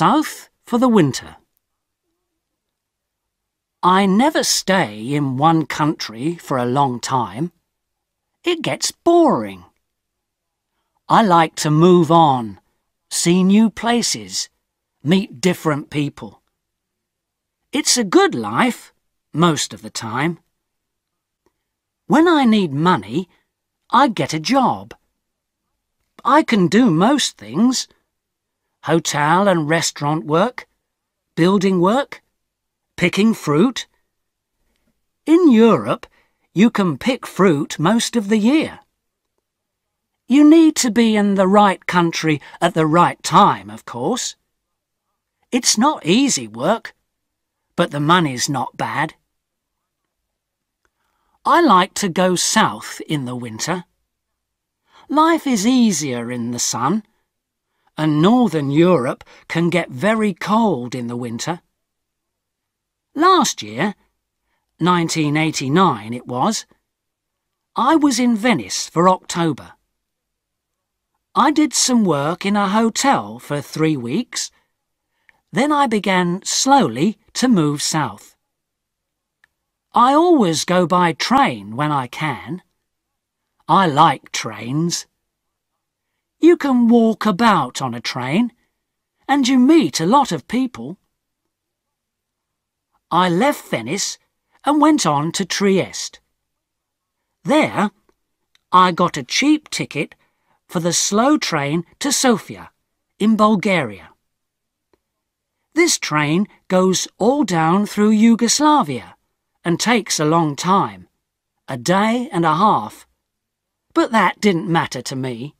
south for the winter. I never stay in one country for a long time. It gets boring. I like to move on, see new places, meet different people. It's a good life, most of the time. When I need money, I get a job. I can do most things: hotel and restaurant work, building work, picking fruit. In Europe, you can pick fruit most of the year. You need to be in the right country at the right time, of course. It's not easy work, but the money's not bad. I like to go south in the winter. Life is easier in the sun, and Northern Europe can get very cold in the winter. Last year, 1989 it was, I was in Venice for October. I did some work in a hotel for 3 weeks. Then I began slowly to move south. I always go by train when I can. I like trains. You can walk about on a train, and you meet a lot of people. I left Venice and went on to Trieste. There, I got a cheap ticket for the slow train to Sofia, in Bulgaria. This train goes all down through Yugoslavia and takes a long time, a day and a half, but that didn't matter to me.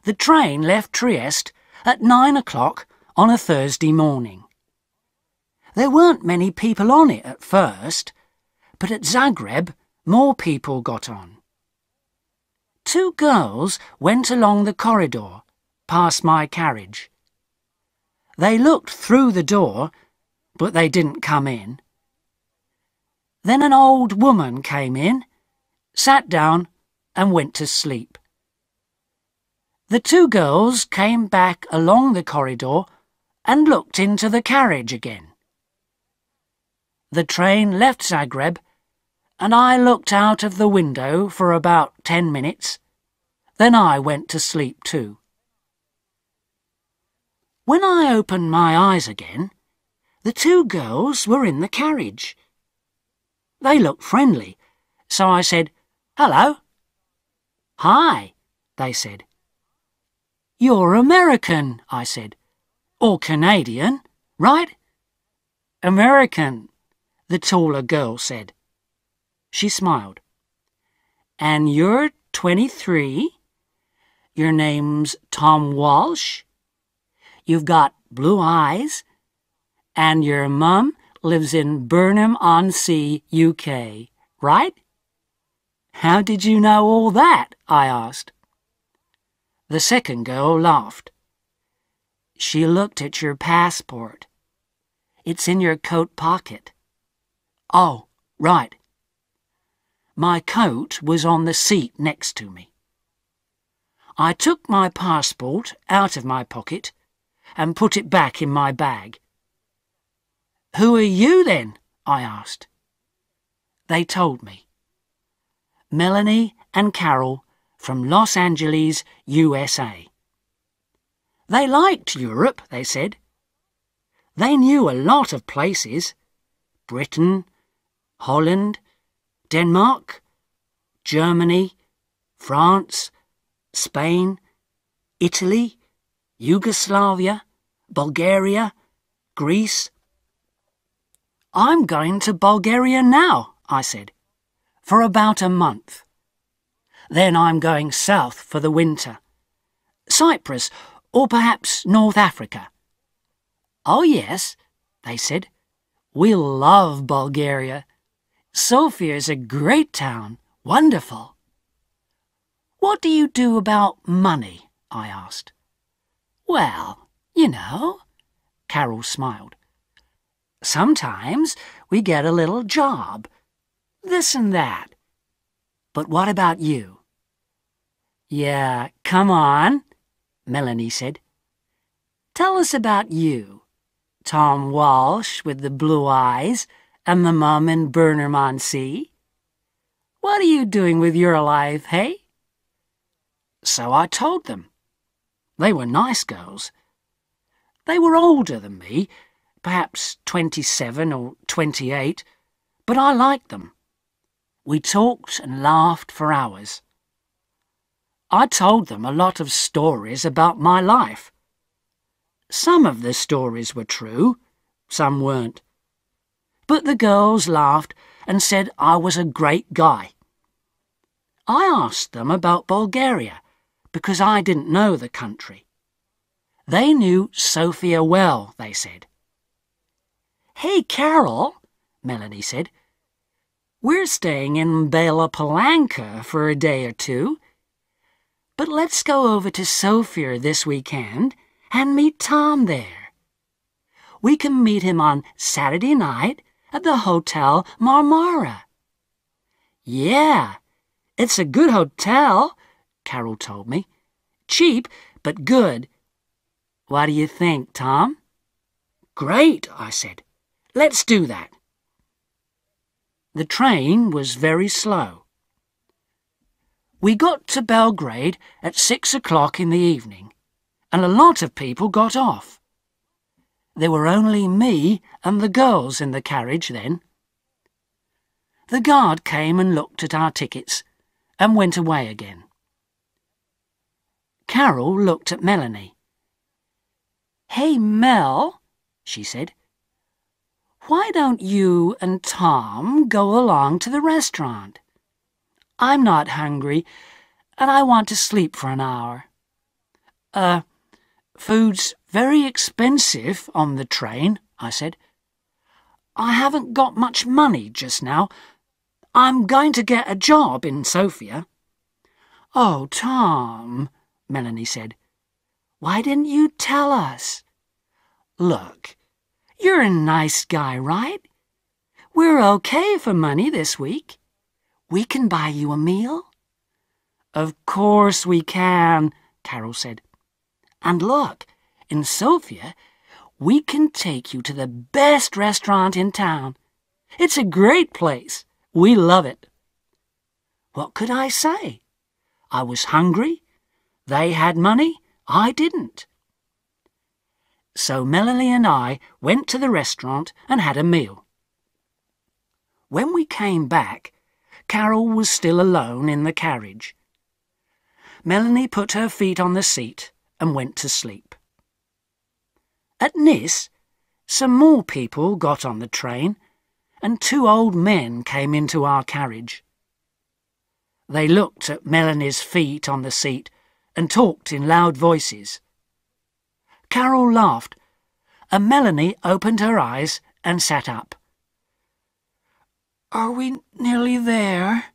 The train left Trieste at 9 o'clock on a Thursday morning. There weren't many people on it at first, but at Zagreb more people got on. 2 girls went along the corridor, past my carriage. They looked through the door, but they didn't come in. Then an old woman came in, sat down and went to sleep. The 2 girls came back along the corridor and looked into the carriage again. The train left Zagreb, and I looked out of the window for about 10 minutes. Then I went to sleep too. When I opened my eyes again, the 2 girls were in the carriage. They looked friendly, so I said, "Hello." "Hi," they said. "You're American," I said. "Or Canadian, right?" "American," the taller girl said. She smiled. "And you're 23? Your name's Tom Walsh? You've got blue eyes? And your mum lives in Burnham-on-Sea, UK, right?" "How did you know all that?" I asked. The second girl laughed. "She looked at your passport. It's in your coat pocket." "Oh, right." My coat was on the seat next to me. I took my passport out of my pocket and put it back in my bag. "Who are you then?" I asked. They told me. Melanie and Carol from Los Angeles, USA. They liked Europe, they said. They knew a lot of places: Britain, Holland, Denmark, Germany, France, Spain, Italy, Yugoslavia, Bulgaria, Greece. "I'm going to Bulgaria now," I said, "for about a month. Then I'm going south for the winter. Cyprus, or perhaps North Africa." "Oh yes," they said. "We'll love Bulgaria. Sofia's a great town, wonderful." "What do you do about money?" I asked. "Well, you know," Carol smiled. "Sometimes we get a little job, this and that. But what about you?" "Yeah, come on," Melanie said. Tell us about you, Tom Walsh with the blue eyes and the mum in Burnham-on-Sea. What are you doing with your life, hey?" So I told them. They were nice girls. They were older than me, perhaps 27 or 28, but I liked them. We talked and laughed for hours. I told them a lot of stories about my life. Some of the stories were true, some weren't. But the girls laughed and said I was a great guy. I asked them about Bulgaria, because I didn't know the country. They knew Sofia well, they said. "Hey, Carol," Melanie said, "we're staying in Bela Palanka for a day or two. But let's go over to Sofia this weekend and meet Tom there. We can meet him on Saturday night at the Hotel Marmara." "Yeah, it's a good hotel," Carol told me. "Cheap, but good. What do you think, Tom?" "Great," I said. "Let's do that." The train was very slow. We got to Belgrade at 6 o'clock in the evening, and a lot of people got off. There were only me and the girls in the carriage then. The guard came and looked at our tickets and went away again. Carol looked at Melanie. "Hey, Mel," she said, "why don't you and Tom go along to the restaurant? I'm not hungry, and I want to sleep for an hour." Food's very expensive on the train," I said. "I haven't got much money just now. I'm going to get a job in Sofia." "Oh, Tom," Melanie said, "why didn't you tell us? Look, you're a nice guy, right? We're okay for money this week. We can buy you a meal." "Of course we can," Carol said. "And look, in Sofia, we can take you to the best restaurant in town. It's a great place. We love it." What could I say? I was hungry. They had money. I didn't. So Melanie and I went to the restaurant and had a meal. When we came back, Carol was still alone in the carriage. Melanie put her feet on the seat and went to sleep. At Nis, some more people got on the train, and 2 old men came into our carriage. They looked at Melanie's feet on the seat and talked in loud voices. Carol laughed, and Melanie opened her eyes and sat up. "Are we nearly there?"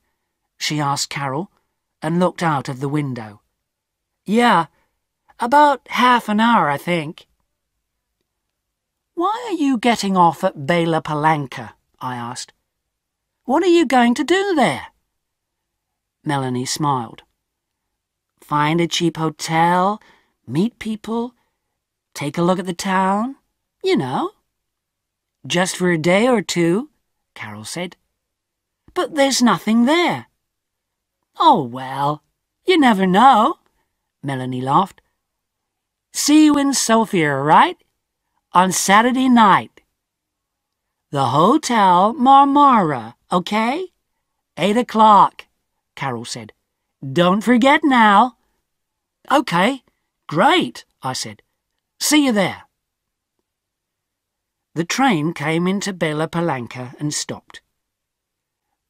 she asked Carol, and looked out of the window. "Yeah, about half an hour, I think." "Why are you getting off at Bela Palanka?" I asked. "What are you going to do there?" Melanie smiled. "Find a cheap hotel, meet people, take a look at the town, you know." "Just for a day or two," Carol said. "But there's nothing there." "Oh, well, you never know," Melanie laughed. "See you in Sofia, right? On Saturday night. The Hotel Marmara, okay? 8 o'clock, Carol said. "Don't forget now." "Okay, great," I said. "See you there." The train came into Bela Palanka and stopped.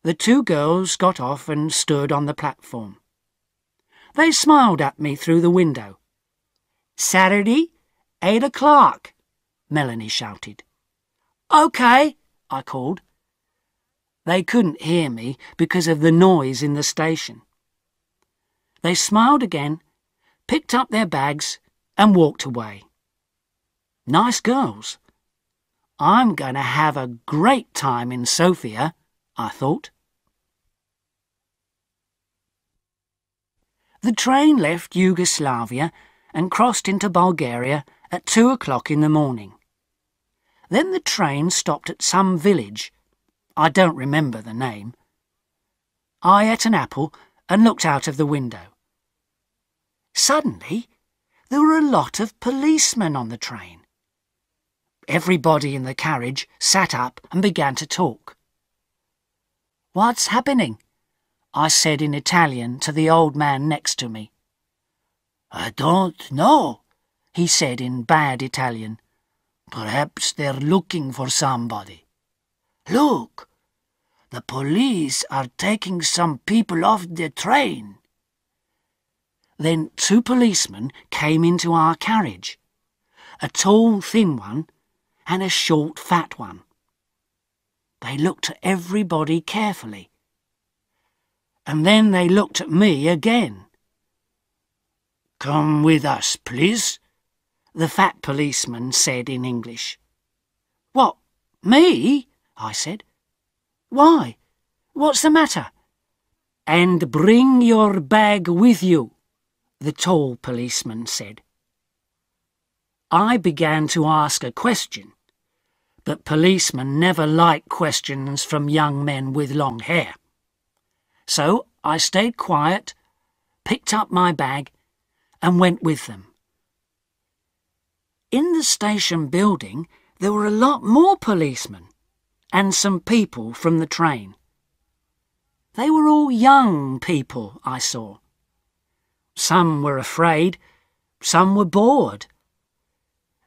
The 2 girls got off and stood on the platform. They smiled at me through the window. "Saturday, 8 o'clock, Melanie shouted. "Okay," I called. They couldn't hear me because of the noise in the station. They smiled again, picked up their bags and walked away. Nice girls. I'm going to have a great time in Sofia, I thought. The train left Yugoslavia and crossed into Bulgaria at 2 o'clock in the morning. Then the train stopped at some village. I don't remember the name. I ate an apple and looked out of the window. Suddenly, there were a lot of policemen on the train. Everybody in the carriage sat up and began to talk. "What's happening?" I said in Italian to the old man next to me. "I don't know," he said in bad Italian. "Perhaps they're looking for somebody. Look, the police are taking some people off the train." Then 2 policemen came into our carriage, a tall, thin one and a short, fat one. They looked at everybody carefully, and then they looked at me again. "Come with us, please," the fat policeman said in English. "What, me?" I said. "Why? What's the matter?" "And bring your bag with you," the tall policeman said. I began to ask a question, but policemen never like questions from young men with long hair. So I stayed quiet, picked up my bag, and went with them. In the station building, there were a lot more policemen and some people from the train. They were all young people, I saw. Some were afraid, some were bored.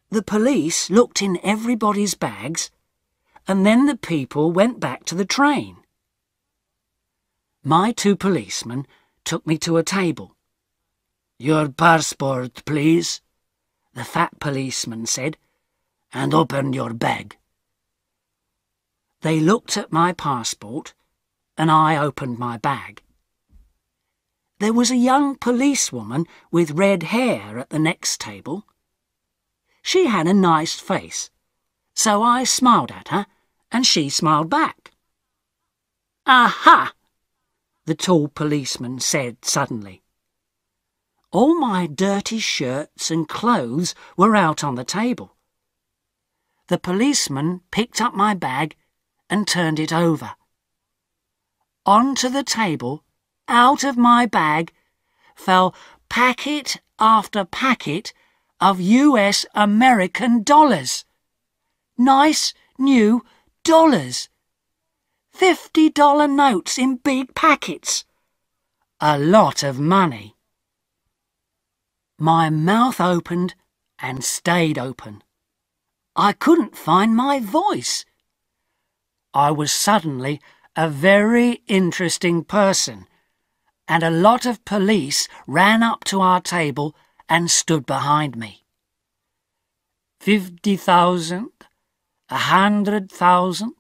The police looked in everybody's bags, and then the people went back to the train. My 2 policemen took me to a table. "Your passport, please," the fat policeman said, "and open your bag." They looked at my passport, and I opened my bag. There was a young policewoman with red hair at the next table. She had a nice face, so I smiled at her, and she smiled back. "Aha!" the tall policeman said suddenly. All my dirty shirts and clothes were out on the table. The policeman picked up my bag and turned it over. Onto the table, out of my bag, fell packet after packet of US American dollars. Nice new dollars. $50 notes in big packets. A lot of money. My mouth opened and stayed open. I couldn't find my voice. I was suddenly a very interesting person, and a lot of police ran up to our table and stood behind me. 50,000, 100,000,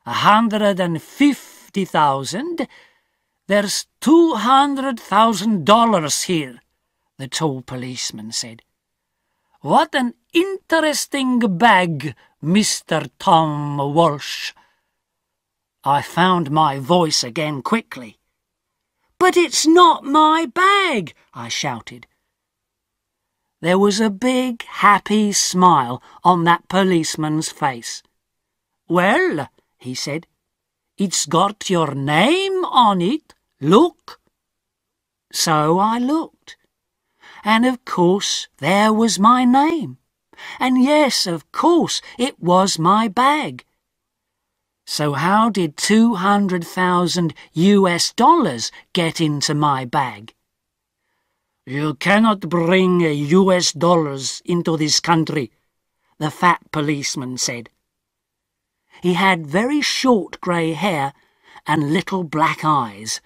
150,000. There's $200,000 here, the tall policeman said. "What an interesting bag, Mr. Tom Walsh." I found my voice again quickly. "But it's not my bag," I shouted. There was a big, happy smile on that policeman's face. "Well," he said, "it's got your name on it. Look." So I looked, and of course there was my name. And yes, of course, it was my bag. So how did $200,000 US get into my bag? "You cannot bring US dollars into this country," the fat policeman said. He had very short grey hair and little black eyes.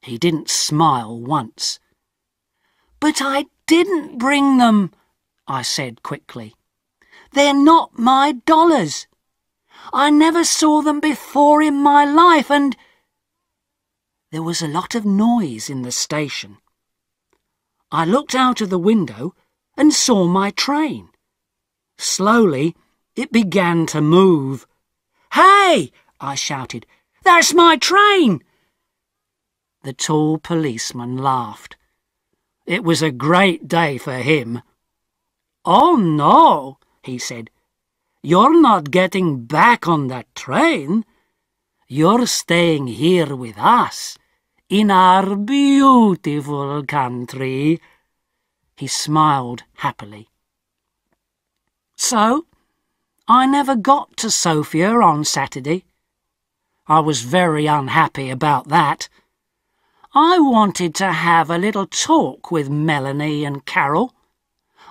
He didn't smile once. "But I didn't bring them," I said quickly. "They're not my dollars. I never saw them before in my life, and—" There was a lot of noise in the station. I looked out of the window and saw my train. Slowly, it began to move. "Hey!" I shouted. "That's my train!" The tall policeman laughed. It was a great day for him. "Oh no," he said. "You're not getting back on that train. You're staying here with us, in our beautiful country." He smiled happily. So, I never got to Sofia on Saturday. I was very unhappy about that. I wanted to have a little talk with Melanie and Carol.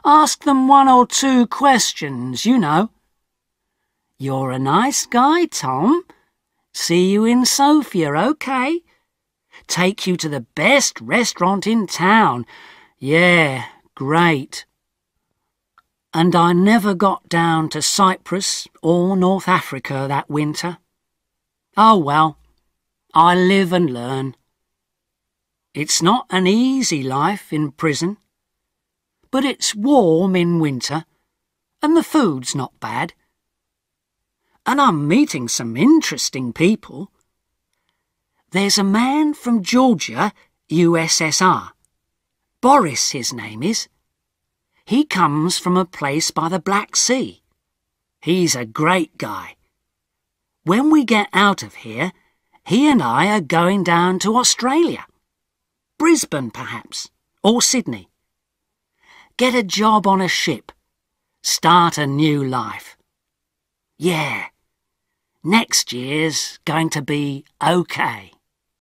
Ask them 1 or 2 questions, you know. "You're a nice guy, Tom. See you in Sofia, OK? Take you to the best restaurant in town. Yeah, great." And I never got down to Cyprus or North Africa that winter. Oh well, I live and learn. It's not an easy life in prison, but it's warm in winter, and the food's not bad. And I'm meeting some interesting people. There's a man from Georgia, USSR. Boris, his name is. He comes from a place by the Black Sea. He's a great guy. When we get out of here, he and I are going down to Australia. Brisbane, perhaps, or Sydney. Get a job on a ship. Start a new life. Yeah, next year's going to be OK.